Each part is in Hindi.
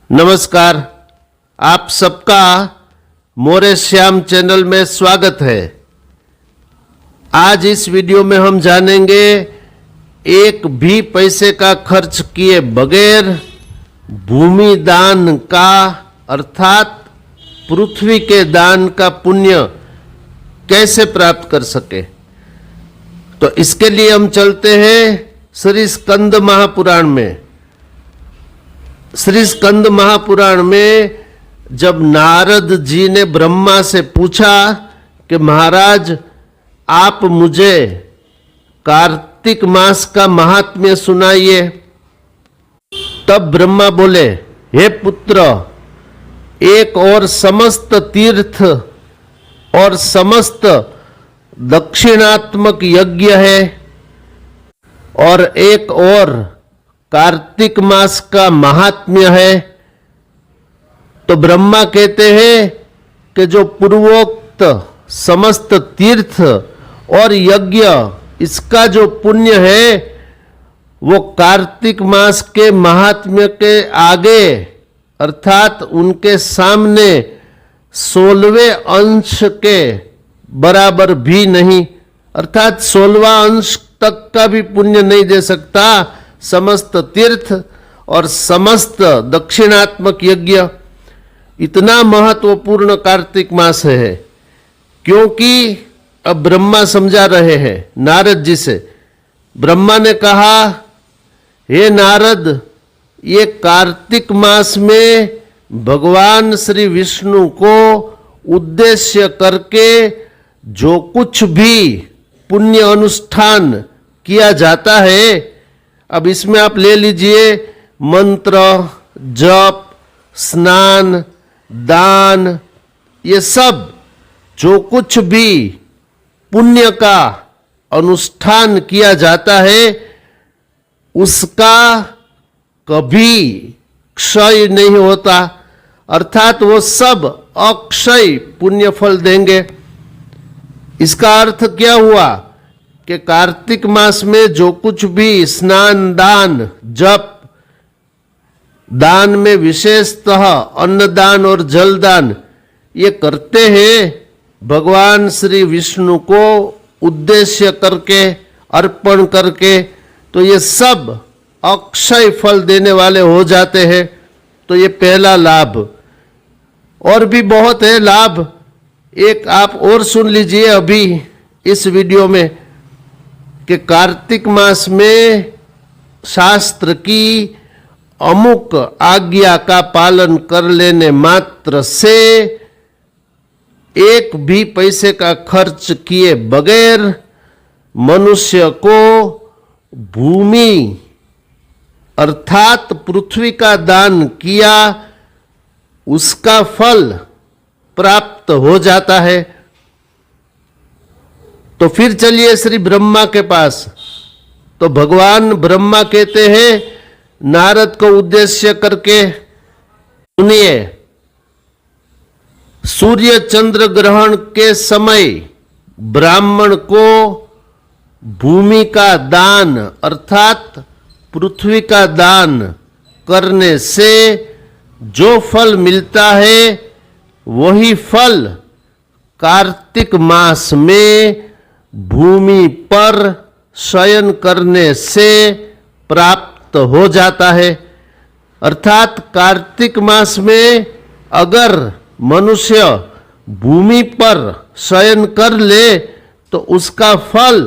नमस्कार, आप सबका मोरे श्याम चैनल में स्वागत है। आज इस वीडियो में हम जानेंगे एक भी पैसे का खर्च किए बगैर भूमि दान का अर्थात पृथ्वी के दान का पुण्य कैसे प्राप्त कर सके। तो इसके लिए हम चलते हैं श्री स्कंद महापुराण में। श्री स्कंद महापुराण में जब नारद जी ने ब्रह्मा से पूछा कि महाराज आप मुझे कार्तिक मास का महात्म्य सुनाइए, तब ब्रह्मा बोले, हे पुत्र, एक और समस्त तीर्थ और समस्त दक्षिणात्मक यज्ञ है और एक और कार्तिक मास का महात्म्य है। तो ब्रह्मा कहते हैं कि जो पूर्वोक्त समस्त तीर्थ और यज्ञ इसका जो पुण्य है वो कार्तिक मास के महात्म्य के आगे अर्थात उनके सामने 16वें अंश के बराबर भी नहीं, अर्थात 16वां अंश तक का भी पुण्य नहीं दे सकता समस्त तीर्थ और समस्त दक्षिणात्मक यज्ञ। इतना महत्वपूर्ण कार्तिक मास है, क्योंकि अब ब्रह्मा समझा रहे हैं नारद जी से। ब्रह्मा ने कहा, हे नारद, ये कार्तिक मास में भगवान श्री विष्णु को उद्देश्य करके जो कुछ भी पुण्य अनुष्ठान किया जाता है, अब इसमें आप ले लीजिए मंत्र, जप, स्नान, दान, ये सब जो कुछ भी पुण्य का अनुष्ठान किया जाता है उसका कभी क्षय नहीं होता, अर्थात वो सब अक्षय पुण्य फल देंगे। इसका अर्थ क्या हुआ कि कार्तिक मास में जो कुछ भी स्नान, दान, जप, दान में विशेषतः अन्नदान और जलदान ये करते हैं भगवान श्री विष्णु को उद्देश्य करके, अर्पण करके, तो ये सब अक्षय फल देने वाले हो जाते हैं। तो ये पहला लाभ। और भी बहुत है लाभ, एक आप और सुन लीजिए अभी इस वीडियो में कि कार्तिक मास में शास्त्र की अमुक आज्ञा का पालन कर लेने मात्र से एक भी पैसे का खर्च किए बगैर मनुष्य को भूमि अर्थात पृथ्वी का दान किया उसका फल प्राप्त हो जाता है। तो फिर चलिए श्री ब्रह्मा के पास। तो भगवान ब्रह्मा कहते हैं नारद को उद्देश्य करके, सुनिए, सूर्य चंद्र ग्रहण के समय ब्राह्मण को भूमि का दान अर्थात पृथ्वी का दान करने से जो फल मिलता है वही फल कार्तिक मास में भूमि पर शयन करने से प्राप्त हो जाता है। अर्थात कार्तिक मास में अगर मनुष्य भूमि पर शयन कर ले तो उसका फल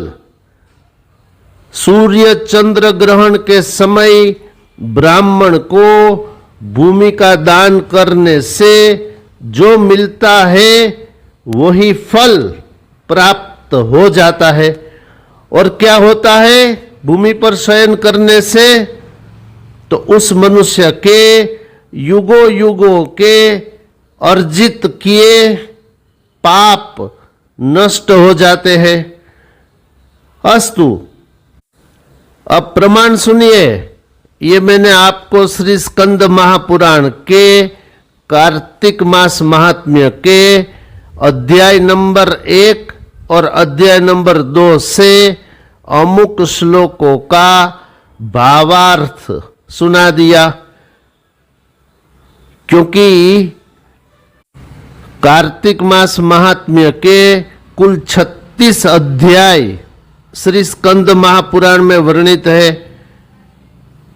सूर्य चंद्र ग्रहण के समय ब्राह्मण को भूमि का दान करने से जो मिलता है वही फल प्राप्त हो जाता है। और क्या होता है भूमि पर शयन करने से? तो उस मनुष्य के युगों युगों के अर्जित किए पाप नष्ट हो जाते हैं। अस्तु, अब प्रमाण सुनिए। ये मैंने आपको श्री स्कंद महापुराण के कार्तिक मास महात्म्य के अध्याय नंबर 1 और अध्याय नंबर 2 से अमुक श्लोकों का भावार्थ सुना दिया। क्योंकि कार्तिक मास महात्म्य के कुल 36 अध्याय श्री स्कंद महापुराण में वर्णित है।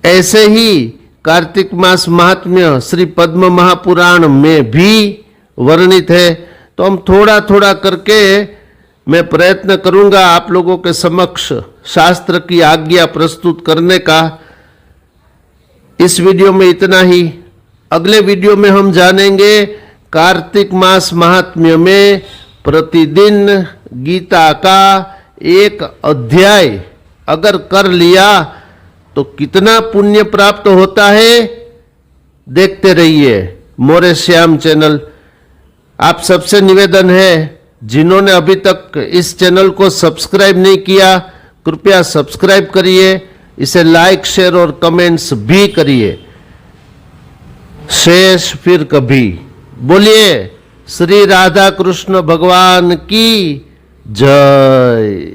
ऐसे ही कार्तिक मास महात्म्य श्री पद्म महापुराण में भी वर्णित है। तो हम थोड़ा थोड़ा करके मैं प्रयत्न करूंगा आप लोगों के समक्ष शास्त्र की आज्ञा प्रस्तुत करने का। इस वीडियो में इतना ही। अगले वीडियो में हम जानेंगे कार्तिक मास महात्म्य में प्रतिदिन गीता का एक अध्याय अगर कर लिया तो कितना पुण्य प्राप्त होता है। देखते रहिए मोरे श्याम चैनल। आप सबसे निवेदन है, जिन्होंने अभी तक इस चैनल को सब्सक्राइब नहीं किया, कृपया सब्सक्राइब करिए, इसे लाइक शेयर और कमेंट्स भी करिए। शेष फिर कभी। बोलिए श्री राधा कृष्ण भगवान की जय।